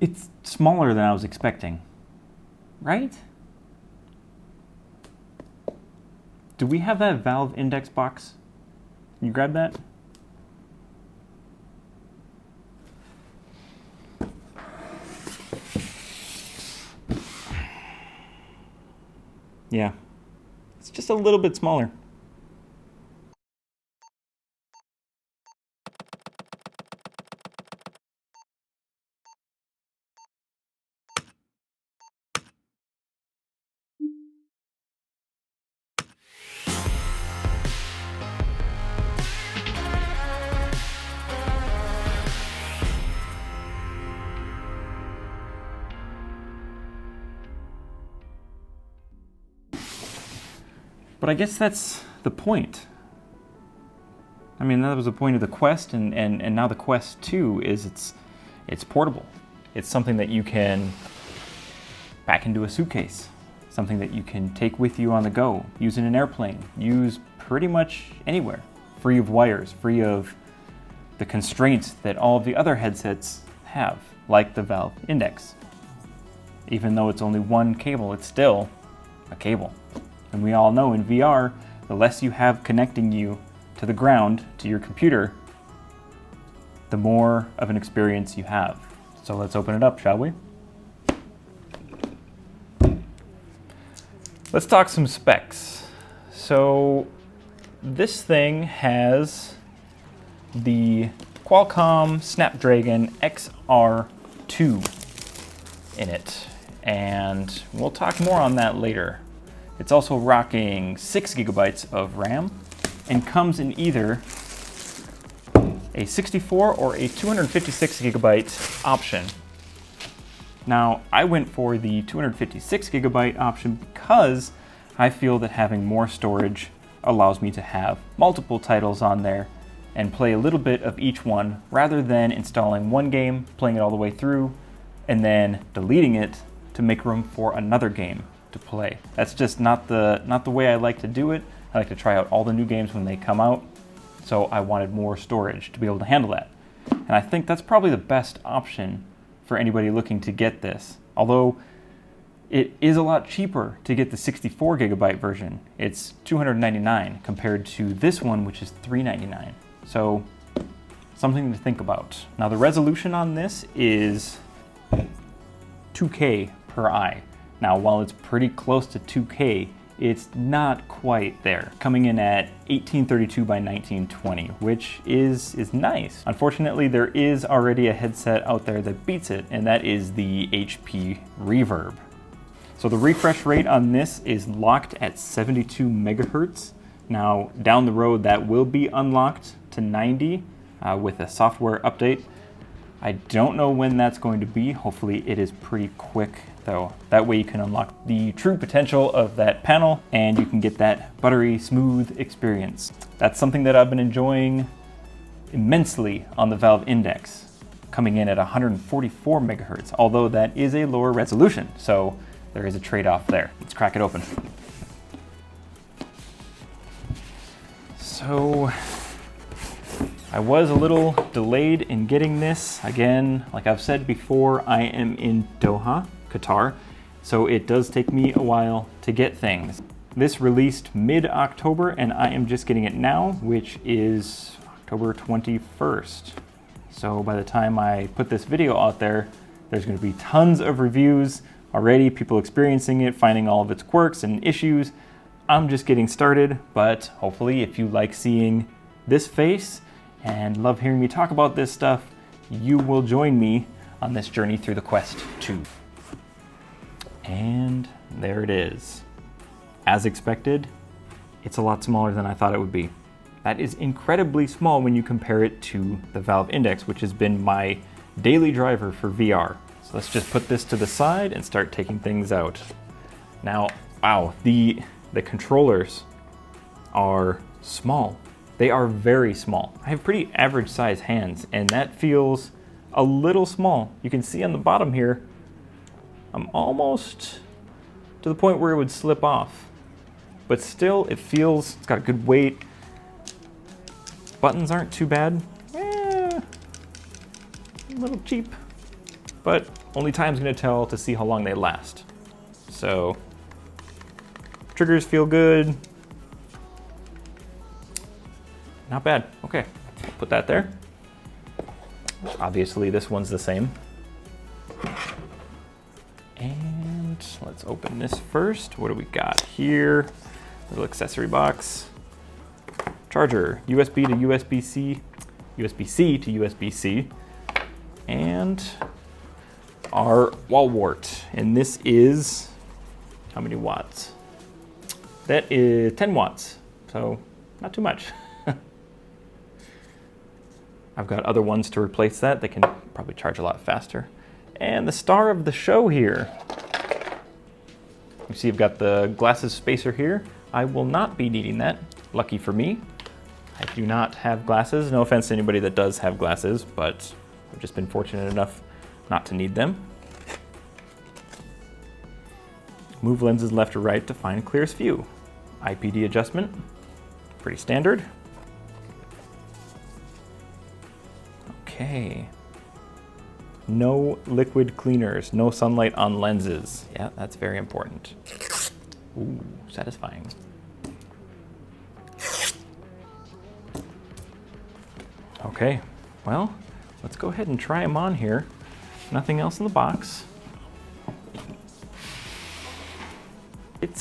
It's smaller than I was expecting, right? Do we have that Valve Index box? Can you grab that? Yeah, it's just a little bit smaller. But I guess that's the point. I mean, that was the point of the Quest, and now the Quest 2 is it's portable. It's something that you can pack into a suitcase, something that you can take with you on the go, use in an airplane, use pretty much anywhere, free of wires, free of the constraints that all of the other headsets have, like the Valve Index. Even though it's only one cable, it's still a cable. And we all know in VR, the less you have connecting you to the ground, to your computer, the more of an experience you have. So let's open it up, shall we? Let's talk some specs. So this thing has the Qualcomm Snapdragon XR2 in it, and we'll talk more on that later. It's also rocking 6 gigabytes of RAM and comes in either a 64 or a 256 gigabyte option. Now, I went for the 256 gigabyte option because I feel that having more storage allows me to have multiple titles on there and play a little bit of each one rather than installing one game, playing it all the way through, and then deleting it to make room for another game to play. That's just not the way I like to do it. I like to try out all the new games when they come out, so I wanted more storage to be able to handle that. And I think that's probably the best option for anybody looking to get this. Although it is a lot cheaper to get the 64 gigabyte version. It's $299 compared to this one, which is $399. So something to think about. Now the resolution on this is 2K per eye. Now, while it's pretty close to 2K, it's not quite there, coming in at 1832 by 1920, which is nice. Unfortunately, there is already a headset out there that beats it, and that is the HP Reverb. So the refresh rate on this is locked at 72 megahertz. Now, down the road, that will be unlocked to 90 with a software update. I don't know when that's going to be. Hopefully it is pretty quick though. That way you can unlock the true potential of that panel and you can get that buttery smooth experience. That's something that I've been enjoying immensely on the Valve Index, coming in at 144 megahertz, although that is a lower resolution. So there is a trade-off there. Let's crack it open. So I was a little delayed in getting this. Again, like I've said before, I am in Doha, Qatar, so it does take me a while to get things. This released mid-October and I am just getting it now, which is October 21st. So by the time I put this video out there, there's going to be tons of reviews already, people experiencing it, finding all of its quirks and issues. I'm just getting started, but hopefully if you like seeing this face and love hearing me talk about this stuff, you will join me on this journey through the Quest 2. And there it is. As expected, it's a lot smaller than I thought it would be. That is incredibly small when you compare it to the Valve Index, which has been my daily driver for VR. So let's just put this to the side and start taking things out. Now, wow, the controllers are small. They are very small. I have pretty average size hands and that feels a little small. You can see on the bottom here, I'm almost to the point where it would slip off, but still it feels, it's got a good weight. Buttons aren't too bad. A little cheap, but only time's gonna tell to see how long they last. So, triggers feel good. Not bad. Okay, I'll put that there. Obviously, this one's the same. And let's open this first. What do we got here? Little accessory box. Charger, USB to USB-C, USB-C to USB-C. And our wall wart. And this is, how many watts? That is 10 watts, so not too much. I've got other ones to replace that. They can probably charge a lot faster. And the star of the show here. You see I've got the glasses spacer here. I will not be needing that, lucky for me. I do not have glasses. No offense to anybody that does have glasses, but I've just been fortunate enough not to need them. Move lenses left or right to find clearest view. IPD adjustment, pretty standard. Okay. No liquid cleaners, no sunlight on lenses. Yeah, that's very important. Ooh, satisfying. Okay, well, let's go ahead and try them on here. Nothing else in the box. It's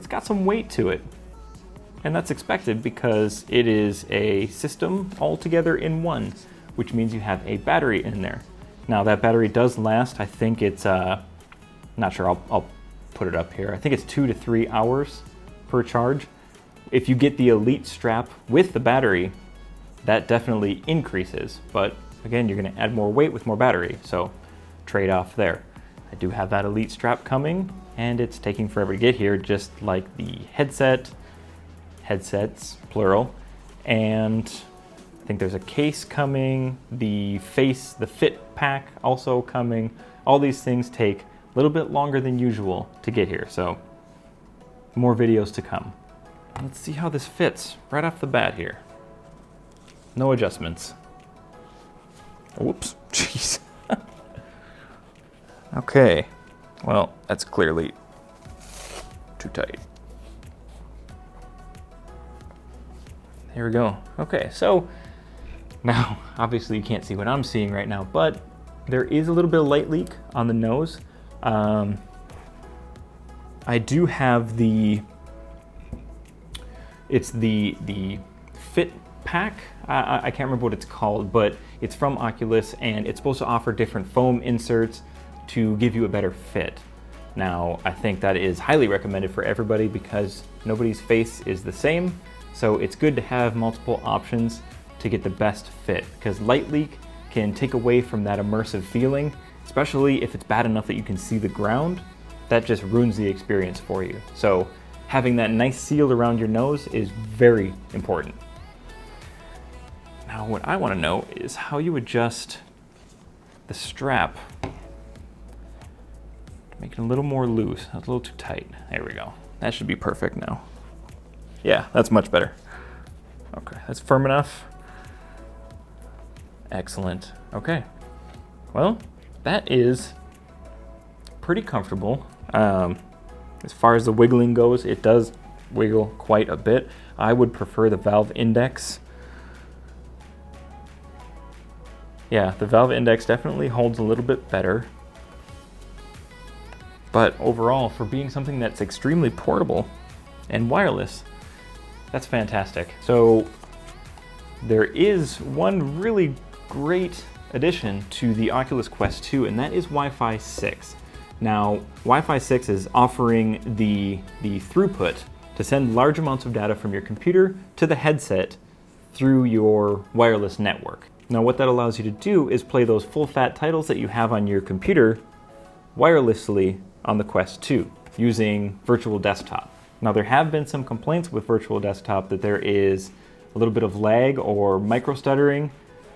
got some weight to it. And that's expected because it is a system all together in one, which means you have a battery in there. Now that battery does last, I think it's, not sure, I'll put it up here. I think it's 2 to 3 hours per charge. If you get the Elite strap with the battery, that definitely increases. But again, you're gonna add more weight with more battery, so trade off there. I do have that Elite strap coming, and it's taking forever to get here, just like the headsets, plural, and I think there's a case coming, the fit pack also coming. All these things take a little bit longer than usual to get here, so more videos to come. Let's see how this fits right off the bat here. No adjustments. Whoops, jeez. Okay, well, that's clearly too tight. There we go. Okay, so now obviously you can't see what I'm seeing right now, but there is a little bit of light leak on the nose. I do have it's the fit pack. I can't remember what it's called, but it's from Oculus and it's supposed to offer different foam inserts to give you a better fit. Now, I think that is highly recommended for everybody because nobody's face is the same. So it's good to have multiple options to get the best fit, because light leak can take away from that immersive feeling, especially if it's bad enough that you can see the ground. That just ruins the experience for you. So having that nice seal around your nose is very important. Now what I want to know is how you adjust the strap to make it a little more loose. That's a little too tight. There we go. That should be perfect now. Yeah, that's much better. Okay, that's firm enough. Excellent. Okay, well, that is pretty comfortable. As far as the wiggling goes, it does wiggle quite a bit. I would prefer the valve index. Yeah, the valve index definitely holds a little bit better. But overall, for being something that's extremely portable and wireless, that's fantastic. So there is one really great addition to the Oculus Quest 2, and that is Wi-Fi 6. Now, Wi-Fi 6 is offering the throughput to send large amounts of data from your computer to the headset through your wireless network. Now, what that allows you to do is play those full-fat titles that you have on your computer wirelessly on the Quest 2 using Virtual Desktop. Now, there have been some complaints with Virtual Desktop that there is a little bit of lag or micro stuttering.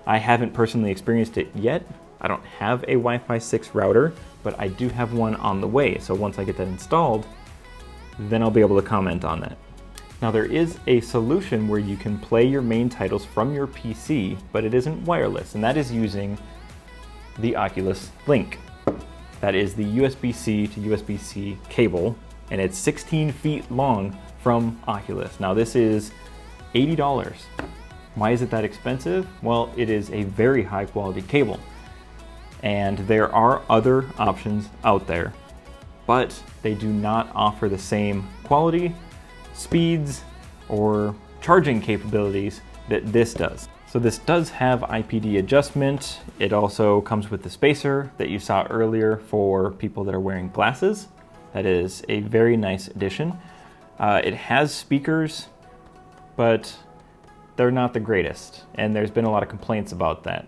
I haven't personally experienced it yet. I don't have a Wi-Fi 6 router, but I do have one on the way. So once I get that installed, then I'll be able to comment on that. Now, there is a solution where you can play your main titles from your PC, but it isn't wireless, and that is using the Oculus Link. That is the USB-C to USB-C cable, and it's 16 feet long from Oculus. Now this is $80. Why is it that expensive? Well, it is a very high quality cable. And there are other options out there, but they do not offer the same quality, speeds, or charging capabilities that this does. So this does have IPD adjustment. It also comes with the spacer that you saw earlier for people that are wearing glasses. That is a very nice addition. It has speakers, but they're not the greatest, and there's been a lot of complaints about that.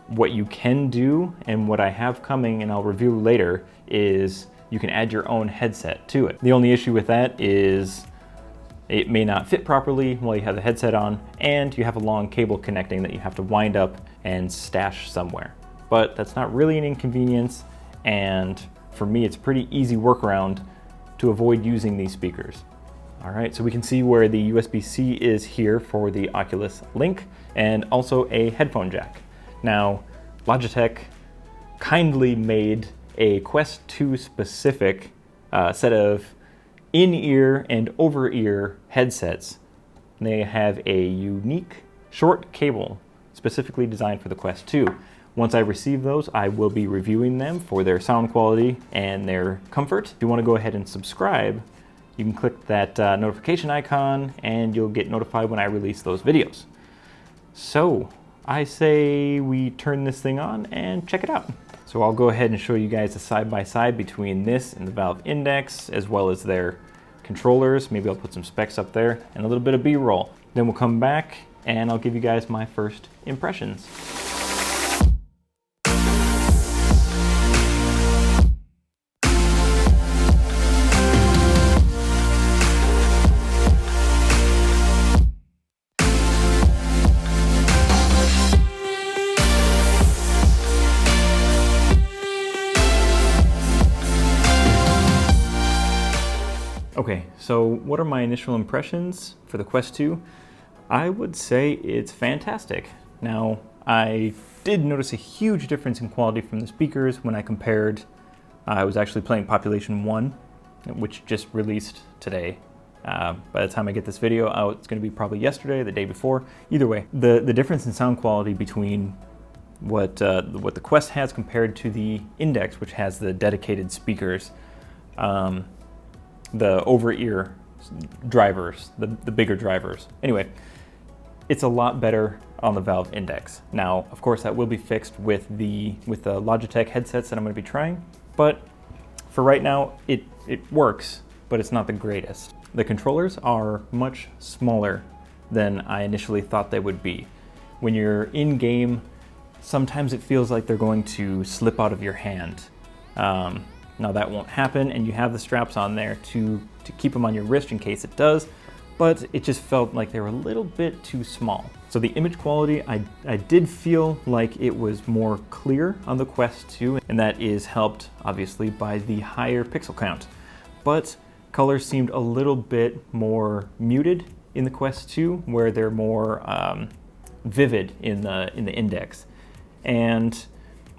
What you can do, and what I have coming and I'll review later, is you can add your own headset to it. The only issue with that is it may not fit properly while you have the headset on, and you have a long cable connecting that you have to wind up and stash somewhere. But that's not really an inconvenience, and for me it's a pretty easy workaround to avoid using these speakers. All right, so we can see where the USB-C is here for the Oculus Link, and also a headphone jack. Now, Logitech kindly made a Quest 2 specific set of in-ear and over-ear headsets. They have a unique short cable specifically designed for the Quest 2. Once I receive those, I will be reviewing them for their sound quality and their comfort. If you want to go ahead and subscribe, you can click that notification icon and you'll get notified when I release those videos. So I say we turn this thing on and check it out. So I'll go ahead and show you guys a side-by-side between this and the Valve Index, as well as their controllers. Maybe I'll put some specs up there and a little bit of B-roll. Then we'll come back and I'll give you guys my first impressions. Okay, so what are my initial impressions for the Quest 2? I would say it's fantastic. Now, I did notice a huge difference in quality from the speakers when I compared. I was actually playing Population 1, which just released today. By the time I get this video out, it's going to be probably yesterday, the day before. Either way, the difference in sound quality between what the Quest has compared to the Index, which has the dedicated speakers, the over-ear drivers, the bigger drivers. Anyway, it's a lot better on the Valve Index. Now, of course, that will be fixed with the Logitech headsets that I'm going to be trying, but for right now, it works, but it's not the greatest. The controllers are much smaller than I initially thought they would be. When you're in-game, sometimes it feels like they're going to slip out of your hand. Now that won't happen, and you have the straps on there to keep them on your wrist in case it does, but it just felt like they were a little bit too small. So the image quality, I did feel like it was more clear on the Quest 2, and that is helped obviously by the higher pixel count. But colors seemed a little bit more muted in the Quest 2, where they're more vivid in the Index. And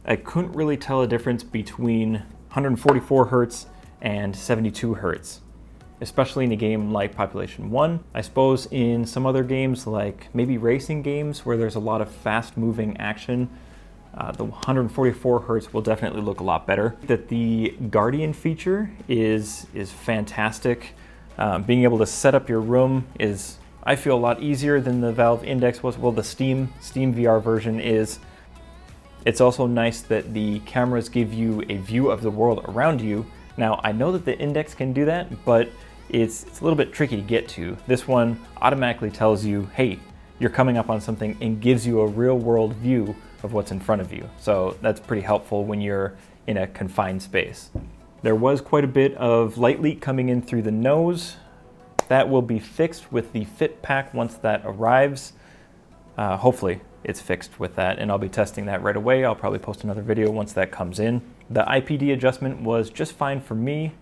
I couldn't really tell a difference between 144 hertz and 72 hertz, especially in a game like Population 1. I suppose in some other games, like maybe racing games where there's a lot of fast moving action, the 144 hertz will definitely look a lot better. That the Guardian feature is fantastic. Being able to set up your room is, I feel, a lot easier than the Valve Index was. Well, the Steam VR version is. It's also nice that the cameras give you a view of the world around you. Now, I know that the Index can do that, but it's a little bit tricky to get to. This one automatically tells you, hey, you're coming up on something, and gives you a real world view of what's in front of you. So that's pretty helpful when you're in a confined space. There was quite a bit of light leak coming in through the nose. That will be fixed with the Fit Pack once that arrives. Hopefully it's fixed with that, and I'll be testing that right away. I'll probably post another video once that comes in. The IPD adjustment was just fine for me.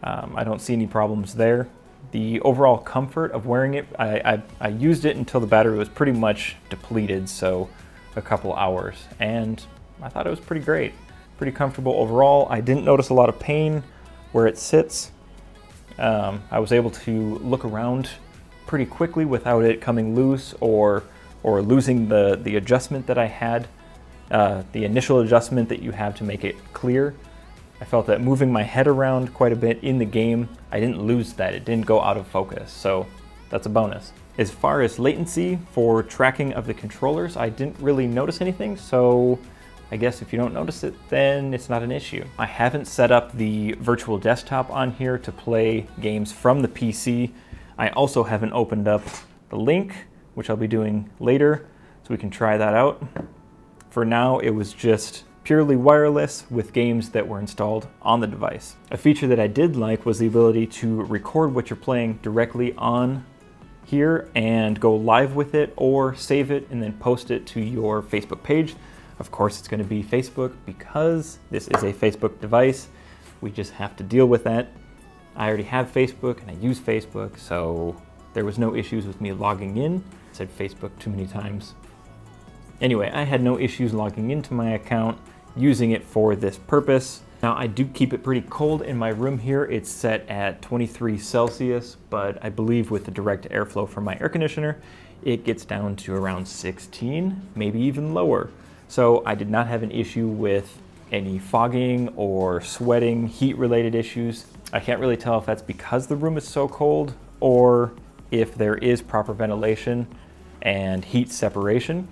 I don't see any problems there. The overall comfort of wearing it, I used it until the battery was pretty much depleted, so a couple hours, and I thought it was pretty great, pretty comfortable overall. I didn't notice a lot of pain where it sits. I was able to look around pretty quickly without it coming loose or losing the adjustment that I had, the initial adjustment that you have to make it clear. I felt that moving my head around quite a bit in the game, I didn't lose that. It didn't go out of focus, so that's a bonus. As far as latency for tracking of the controllers, I didn't really notice anything, so I guess if you don't notice it, then it's not an issue. I haven't set up the virtual desktop on here to play games from the PC. I also haven't opened up the link, which I'll be doing later, so we can try that out. For now, it was just purely wireless with games that were installed on the device. A feature that I did like was the ability to record what you're playing directly on here and go live with it, or save it and then post it to your Facebook page. Of course, it's going to be Facebook because this is a Facebook device. We just have to deal with that. I already have Facebook and I use Facebook, so there was no issues with me logging in. I said Facebook too many times. Anyway, I had no issues logging into my account, using it for this purpose. Now, I do keep it pretty cold in my room here. It's set at 23 Celsius, but I believe with the direct airflow from my air conditioner, it gets down to around 16, maybe even lower. So I did not have an issue with any fogging or sweating, heat-related issues. I can't really tell if that's because the room is so cold or if there is proper ventilation and heat separation.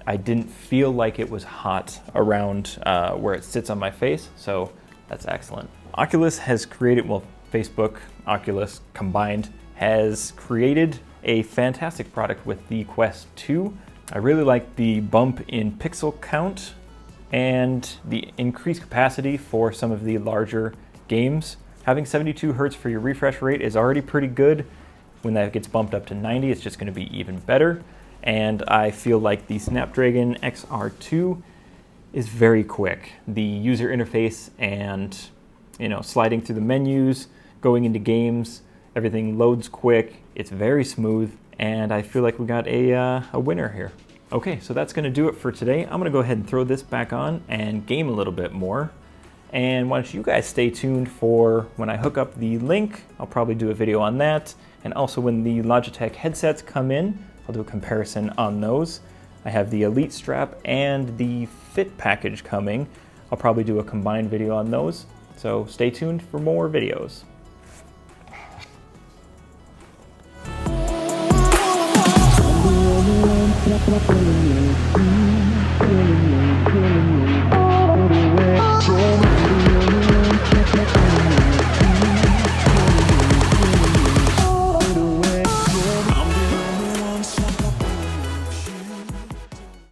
I didn't feel like it was hot around where it sits on my face, so that's excellent. Oculus has created, well, Facebook, Oculus combined, has created a fantastic product with the Quest 2. I really like the bump in pixel count and the increased capacity for some of the larger games. Having 72 Hertz for your refresh rate is already pretty good. When that gets bumped up to 90, it's just going to be even better. And I feel like the Snapdragon XR2 is very quick. The user interface and, sliding through the menus, going into games, everything loads quick. It's very smooth, and I feel like we got a winner here. Okay, so that's gonna do it for today. I'm gonna go ahead and throw this back on and game a little bit more. And why don't you guys stay tuned for when I hook up the Link. I'll probably do a video on that. And also when the Logitech headsets come in, I'll do a comparison on those. I have the Elite strap and the Fit package coming. I'll probably do a combined video on those. So stay tuned for more videos.